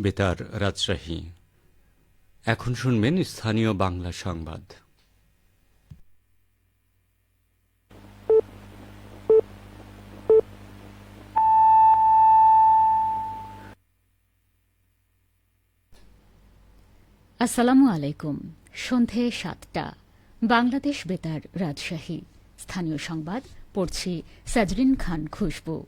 বেতার রাজশাহী। এখন শুনবেন স্থানীয় বাংলা সংবাদ। আসসালামু আলাইকুম। সন্ধে ৭টা, বাংলাদেশ বেতার রাজশাহী। স্থানীয় সংবাদ পড়ছি সাজরিন খান খুশবু।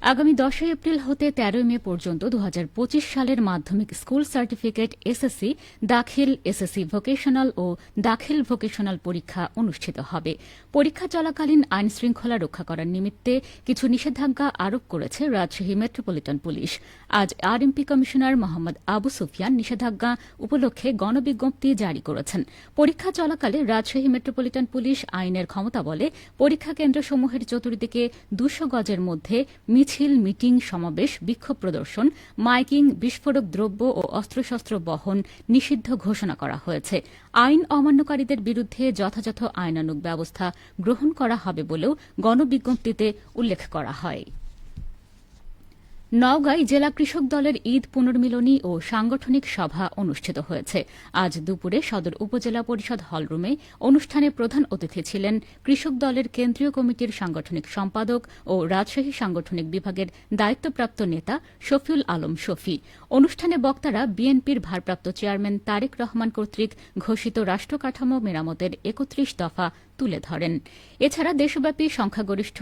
আগামী ১০ এপ্রিল হতে ১৩ মে পর্যন্ত ২০২৫ সালের মাধ্যমিক স্কুল সার্টিফিকেট এসএসসি দাখিল, এসএসসি ভোকেশনাল ও দাখিল ভোকেশনাল পরীক্ষা অনুষ্ঠিত হবে। পরীক্ষা চলাকালীন আইন শৃঙ্খলা রক্ষা করার নিমিত্তে কিছু নিষেধাজ্ঞা আরোপ করেছে রাজশাহী মেট্রোপলিটন পুলিশ। আজ আরএমপি কমিশনার মোহাম্মদ আবু সুফিয়ান নিষেধাজ্ঞা উপলক্ষে গণবিজ্ঞপ্তি জারি করেছেন। পরীক্ষা চলাকালে রাজশাহী মেট্রোপলিটন পুলিশ আইনের ক্ষমতা বলে পরীক্ষা কেন্দ্রসমূহের চতুর্দিকে ২০০ গজের মধ্যে মিছিল, মিটিং, সমাবেশ, বিক্ষোভ প্রদর্শন, মাইকিং, বিস্ফোরক দ্রব্য ও অস্ত্রশস্ত্র বহন নিষিদ্ধ ঘোষণা করা হয়েছে। আইন অমান্যকারীদের বিরুদ্ধে যথাযথ আইনানুগ ব্যবস্থা গ্রহণ করা হবে বলেও গণবিজ্ঞপ্তিতে উল্লেখ করা হয়। নওগাঁয় জেলা কৃষক দলের ঈদ পুনর্মিলনী ও সাংগঠনিক সভা অনুষ্ঠিত হয়েছে। আজ দুপুরে সদর উপজেলা পরিষদ হলরুমে অনুষ্ঠানে প্রধান অতিথি ছিলেন কৃষক দলের কেন্দ্রীয় কমিটির সাংগঠনিক সম্পাদক ও রাজশাহী সাংগঠনিক বিভাগের দায়িত্বপ্রাপ্ত নেতা শফিউল আলম শফি। অনুষ্ঠানে বক্তারা বিএনপির ভারপ্রাপ্ত চেয়ারম্যান তারেক রহমান কর্তৃক ঘোষিত রাষ্ট্রকাঠামো মেরামতের ৩১ দফা তুলে ধরেন। এছাড়া দেশব্যাপী সংখ্যাগরিষ্ঠ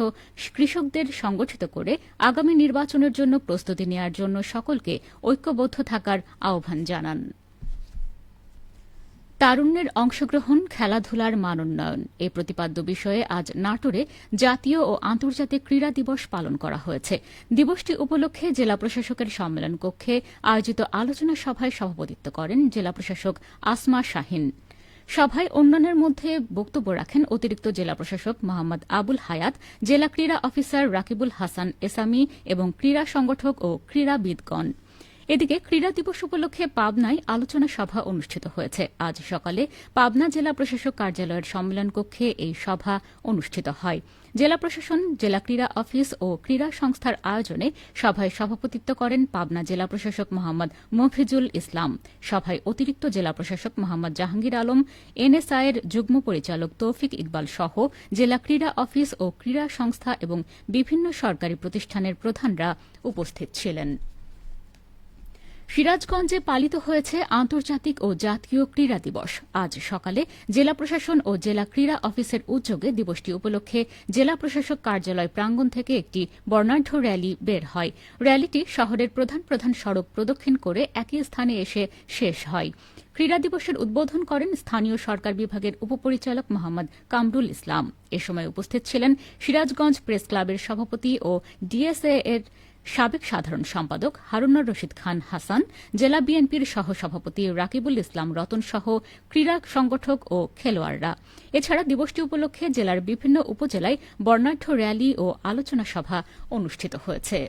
কৃষকদের সংগঠিত করে আগামী নির্বাচনের জন্য প্রস্তুতি নেওয়ার জন্য সকলকে ঐক্যবদ্ধ থাকার আহ্বান জানান। তারুণ্যের অংশগ্রহণ, খেলাধুলার মানোন্নয়ন এ প্রতিপাদ্য বিষয়ে আজ নাটোরে জাতীয় ও আন্তর্জাতিক ক্রীড়া দিবস পালন করা হয়েছে। দিবসটি উপলক্ষে জেলা প্রশাসকের সম্মেলন কক্ষে আয়োজিত আলোচনা সভায় সভাপতিত্ব করেন জেলা প্রশাসক আসমা শাহীন। সভায় অন্যান্যের মধ্যে বক্তব্য রাখেন অতিরিক্ত জেলা প্রশাসক মোহাম্মদ আবুল হায়াত, জেলা ক্রীড়া অফিসার রাকিবুল হাসান এসামি এবং ক্রীড়া সংগঠক ও ক্রীড়াবিদগণ। এদিকে ক্রীড়া দিবস উপলক্ষে পাবনায় আলোচনা সভা অনুষ্ঠিত হয়েছে। আজ সকালে পাবনা জেলা প্রশাসক কার্যালয়ের সম্মেলন কক্ষে এই সভা অনুষ্ঠিত হয়। জেলা প্রশাসন, জেলা ক্রীড়া অফিস ও ক্রীড়া সংস্থার আয়োজনে সভায় সভাপতিত্ব করেন পাবনা জেলা প্রশাসক মোহাম্মদ মফিজুল ইসলাম। সভায় অতিরিক্ত জেলা প্রশাসক মোহাম্মদ জাহাঙ্গীর আলম, এনএসআইয়ের যুগ্ম পরিচালক তৌফিক ইকবাল সহ জেলা ক্রীড়া অফিস ও ক্রীড়া সংস্থা এবং বিভিন্ন সরকারি প্রতিষ্ঠানের প্রধানরা উপস্থিত ছিলেন। সিরাজগঞ্জে পালিত হয়েছে আন্তর্জাতিক ও জাতীয় ক্রীড়া দিবস। আজ সকালে জেলা প্রশাসন ও জেলা ক্রীড়া অফিসের উদ্যোগে দিবসটি উপলক্ষে জেলা প্রশাসক কার্যালয় প্রাঙ্গণ থেকে একটি বর্ণাঢ্য র্যালি বের হয়। র্যালিটি শহরের প্রধান প্রধান সড়ক প্রদক্ষিণ করে একই স্থানে এসে শেষ হয়। ক্রীড়া দিবসের উদ্বোধন করেন স্থানীয় সরকার বিভাগের উপপরিচালক মোহাম্মদ কামরুল ইসলাম। এ সময় উপস্থিত ছিলেন সিরাজগঞ্জ প্রেস ক্লাবের সভাপতি ও ডিএসএ এর সাবেক সাধারণ সম্পাদক হারুনুর রশিদ খান হাসান, জেলা বিএনপির সহসভাপতি রাকিবুল ইসলাম রতন সহ ক্রীড়া সংগঠক ও খেলোয়াড়রা। এছাড়া দিবসটি উপলক্ষে জেলার বিভিন্ন উপজেলায় বর্ণাঢ্য র্যালি ও আলোচনা সভা অনুষ্ঠিত হয়েছে।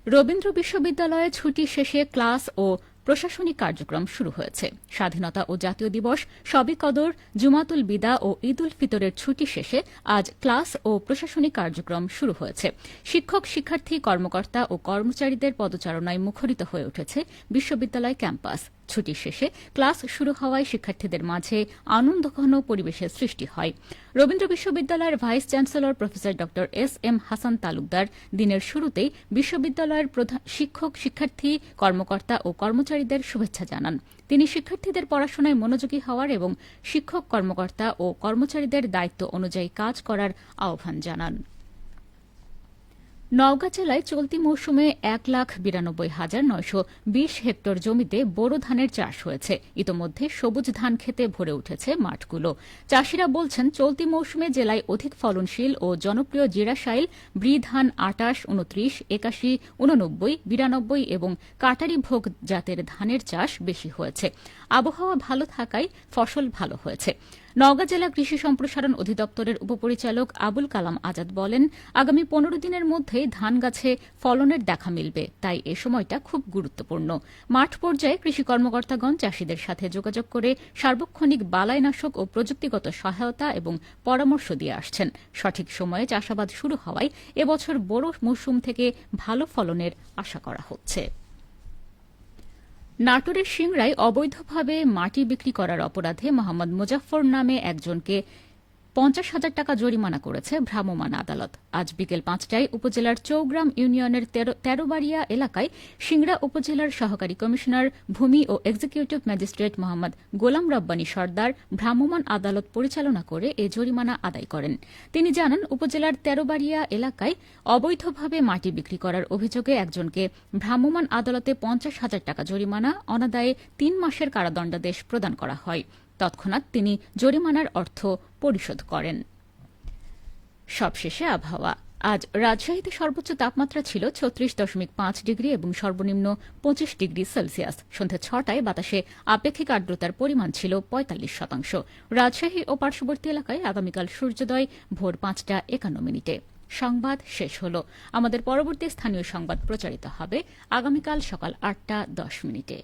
রবীন্দ্র বিশ্ববিদ্যালয়ে ছুটি শেষে ক্লাস ও প্রশাসনিক কার্যক্রম শুরু হয়েছে। স্বাধীনতা ও জাতীয় দিবস, শবে কদর, জুমাতুল বিদা ও ঈদ উল ফিতরের ছুটি শেষে আজ ক্লাস ও প্রশাসনিক কার্যক্রম শুরু হয়েছে। শিক্ষক, শিক্ষার্থী, কর্মকর্তা ও কর্মচারীদের পদচারণায় মুখরিত হয়ে উঠেছে বিশ্ববিদ্যালয় ক্যাম্পাস। ছুটি শেষে ক্লাস শুরু হওয়ায় শিক্ষার্থীদের মাঝে আনন্দঘন পরিবেশের সৃষ্টি হয়। রবীন্দ্র বিশ্ববিদ্যালয়ের ভাইস চ্যান্সেলর প্রফেসর ড এস এম হাসান তালুকদার দিনের শুরুতেই বিশ্ববিদ্যালয়ের শিক্ষক, শিক্ষার্থী, কর্মকর্তা ও কর্মচারীদের শুভেচ্ছা জানান। তিনি শিক্ষার্থীদের পড়াশোনায় মনোযোগী হওয়ার এবং শিক্ষক, কর্মকর্তা ও কর্মচারীদের দায়িত্ব অনুযায়ী কাজ করার আহ্বান জানান। নওগাঁ জেলায় চলতি মৌসুমে ১,৯২,৯২০ হেক্টর জমিতে বোরো ধানের চাষ হয়েছে। ইতোমধ্যে সবুজ ধান খেতে ভরে উঠেছে মাঠগুলো। চাষিরা বলছেন, চলতি মৌসুমে জেলায় অধিক ফলনশীল ও জনপ্রিয় জিরাশাইল, ব্রি ধান ২৮, ২৯, ৮১, ৮৯, ৯২ এবং কাটারি ভোগ জাতের ধানের চাষ বেশি হয়েছে। আবহাওয়া ভালো থাকায় ফসল ভালো হয়েছে। নওগাঁ জেলা কৃষি সম্প্রসারণ অধিদপ্তরের উপপরিচালক আবুল কালাম আজাদ বলেন, আগামী ১৫ দিনের মধ্যেই ধান গাছে ফলনের দেখা মিলবে, তাই এ সময়টা খুব গুরুত্বপূর্ণ। মাঠ পর্যায়ে কৃষি কর্মকর্তাগণ চাষীদের সাথে যোগাযোগ করে সার্বক্ষণিক বালাইনাশক ও প্রযুক্তিগত সহায়তা এবং পরামর্শ দিয়ে আসছেন। সঠিক সময়ে চাষাবাদ শুরু হওয়ায় এবছর বড় মৌসুম থেকে ভালো ফলনের আশা করা হচ্ছে। নাটোরের সিংড়ায় অবৈধভাবে মাটি বিক্রি করার অপরাধে মোহাম্মদ মুজাফফর নামে একজনকে ৫০,০০০ টাকা জরিমানা করেছে ভ্রাম্যমাণ আদালত। আজ বিকেল ৫টায় উপজেলার চৌগ্রাম ইউনিয়নের তেরোবাড়িয়া এলাকায় সিংড়া উপজেলার সহকারী কমিশনার ভূমি ও এক্সিকিউটিভ ম্যাজিস্ট্রেট মোহাম্মদ গোলাম রব্বানী সর্দার ভ্রাম্যমাণ আদালত পরিচালনা করে এ জরিমানা আদায় করেন। তিনি জানান, উপজেলার তেরোবাড়িয়া এলাকায় অবৈধভাবে মাটি বিক্রি করার অভিযোগে একজনকে ভ্রাম্যমাণ আদালতে ৫০,০০০ টাকা জরিমানা, অনাদায়ে ৩ মাসের কারাদণ্ডাদেশ প্রদান করা হয়। তৎক্ষণাৎ তিনি জরিমানার অর্থ পরিশোধ করেন। সবশেষে আবহাওয়া। আজ রাজশাহীতে সর্বোচ্চ তাপমাত্রা ছিল ৩৬.৫ ডিগ্রি এবং সর্বনিম্ন ২৫ ডিগ্রি সেলসিয়াস। সন্ধ্যা ৬টায় বাতাসে আপেক্ষিক আর্দ্রতার পরিমাণ ছিল ৪৫%। রাজশাহী ও পার্শ্ববর্তী এলাকায় আগামীকাল সূর্যোদয় ভোর ৫টা ৫১ মিনিটে। সংবাদ শেষ হল। আমাদের পরবর্তী স্থানীয় সংবাদ প্রচারিত হবে আগামীকাল সকাল ৮টা ১০ মিনিটে।